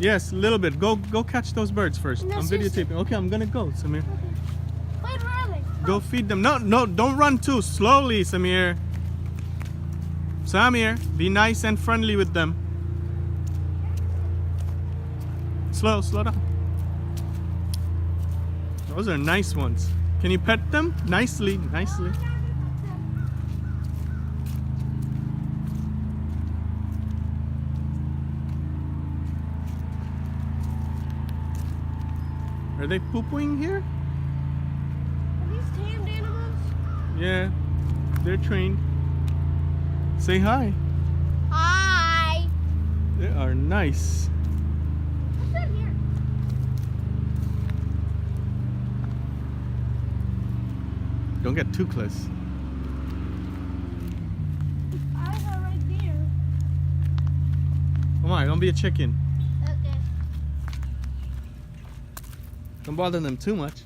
Yes, a little bit. Go catch those birds first. No, I'm seriously. videotaping. Okay, I'm gonna go, Samir. Wait, where are they? Go feed them. No, don't run too slowly, Samir. Samir, be nice and friendly with them. Slow down. Those are nice ones. Can you pet them? Nicely. Are they pooping here? Are these tamed animals? Yeah, they're trained. Say hi. Hi. They are nice. What's in here? Don't get too close. Eyes are right there. Come on, don't be a chicken. Okay. Don't bother them too much.